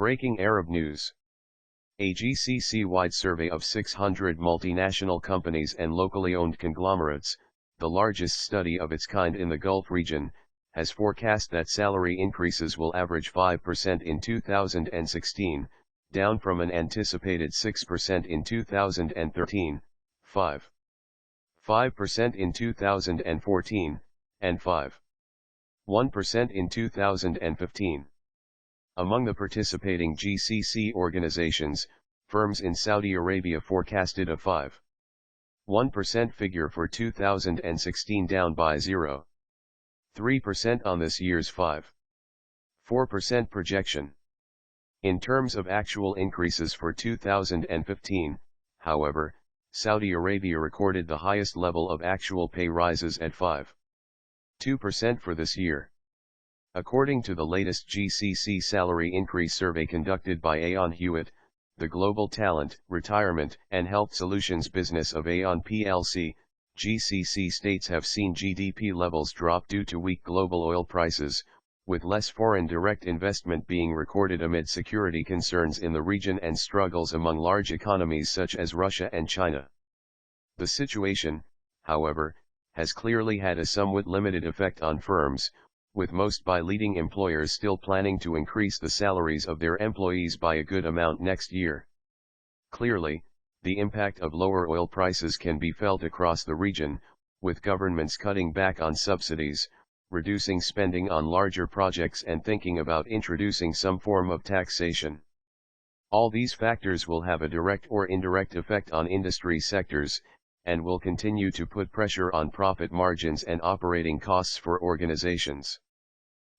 Breaking Arab news. A GCC-wide survey of 600 multinational companies and locally owned conglomerates, the largest study of its kind in the Gulf region, has forecast that salary increases will average 5% in 2016, down from an anticipated 6% in 2013, 5% in 2014, and 1% in 2015. Among the participating GCC organizations, firms in Saudi Arabia forecasted a 1% figure for 2016, down by 0.3% on this year's 4% projection. In terms of actual increases for 2015, however, Saudi Arabia recorded the highest level of actual pay rises at 2% for this year. According to the latest GCC salary increase survey conducted by Aon Hewitt, the global talent, retirement, and health solutions business of Aon plc, GCC states have seen GDP levels drop due to weak global oil prices, with less foreign direct investment being recorded amid security concerns in the region and struggles among large economies such as Russia and China. The situation, however, has clearly had a somewhat limited effect on firms, with most by leading employers still planning to increase the salaries of their employees by a good amount next year. Clearly, the impact of lower oil prices can be felt across the region, with governments cutting back on subsidies, reducing spending on larger projects and thinking about introducing some form of taxation. All these factors will have a direct or indirect effect on industry sectors, and will continue to put pressure on profit margins and operating costs for organizations.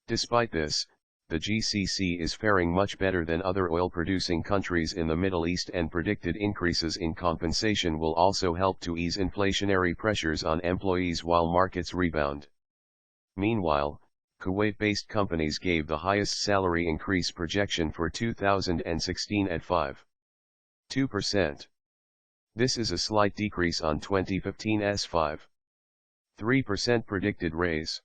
Despite this, the GCC is faring much better than other oil-producing countries in the Middle East, and predicted increases in compensation will also help to ease inflationary pressures on employees while markets rebound. Meanwhile, Kuwait-based companies gave the highest salary increase projection for 2016 at 2%. This is a slight decrease on 2015's 3% predicted raise.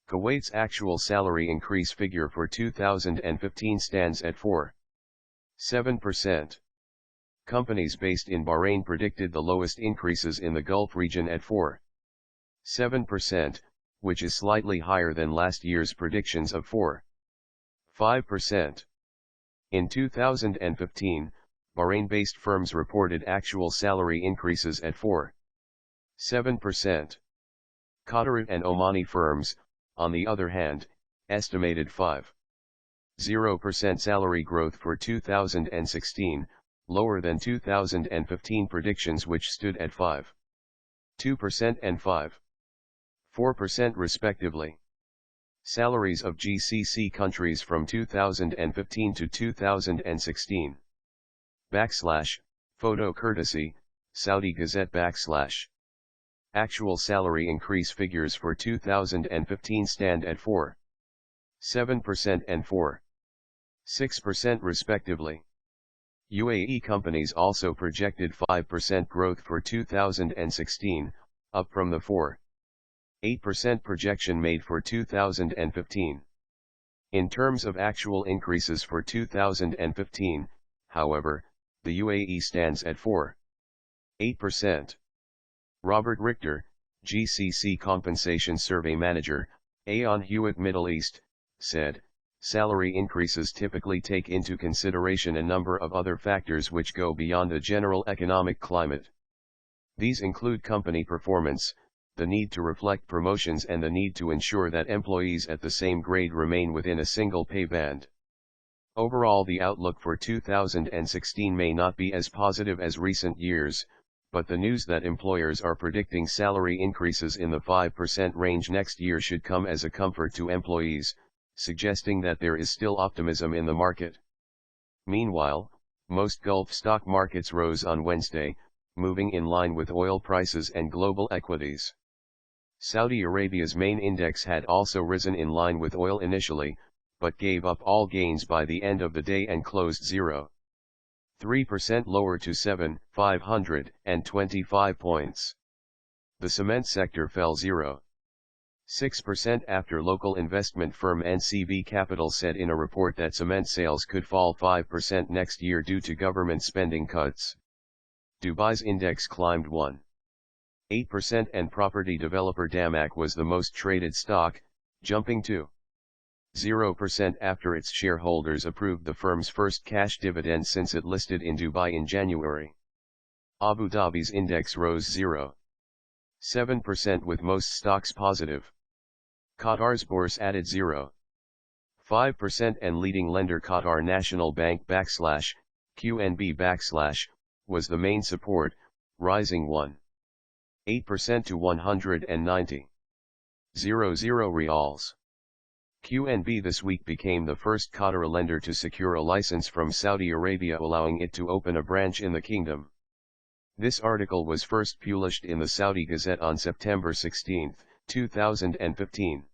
Kuwait's actual salary increase figure for 2015 stands at 4.7%. Companies based in Bahrain predicted the lowest increases in the Gulf region at 4.7%, which is slightly higher than last year's predictions of 4.5%. In 2015, Bahrain-based firms reported actual salary increases at 4.7%. Qatari and Omani firms, on the other hand, estimated 5.0% salary growth for 2016, lower than 2015 predictions, which stood at 5.2% and 5.4% respectively. Salaries of GCC countries from 2015 to 2016. Photo courtesy, Saudi Gazette / Actual salary increase figures for 2015 stand at 4.7% and 4.6% respectively. UAE companies also projected 5% growth for 2016, up from the 4.8% projection made for 2015. In terms of actual increases for 2015, however, the UAE stands at 4.8%. Robert Richter, GCC Compensation Survey Manager, Aon Hewitt Middle East, said, "Salary increases typically take into consideration a number of other factors which go beyond the general economic climate. These include company performance, the need to reflect promotions, and the need to ensure that employees at the same grade remain within a single pay band. Overall, the outlook for 2016 may not be as positive as recent years, but the news that employers are predicting salary increases in the 5% range next year should come as a comfort to employees, suggesting that there is still optimism in the market." Meanwhile, most Gulf stock markets rose on Wednesday, moving in line with oil prices and global equities. Saudi Arabia's main index had also risen in line with oil initially, but gave up all gains by the end of the day and closed 0.3% lower to 7,525 points. The cement sector fell 0. 6% after local investment firm NCB Capital said in a report that cement sales could fall 5% next year due to government spending cuts. Dubai's index climbed 1.8% and property developer Damac was the most traded stock, jumping 2.0% after its shareholders approved the firm's first cash dividend since it listed in Dubai in January. Abu Dhabi's index rose 0.7% with most stocks positive. Qatar's bourse added 0.5% and leading lender Qatar National Bank /QNB/ was the main support, rising 1.8% to 190.00 rials. QNB this week became the first Qatar lender to secure a license from Saudi Arabia, allowing it to open a branch in the kingdom. This article was first published in the Saudi Gazette on September 16, 2015.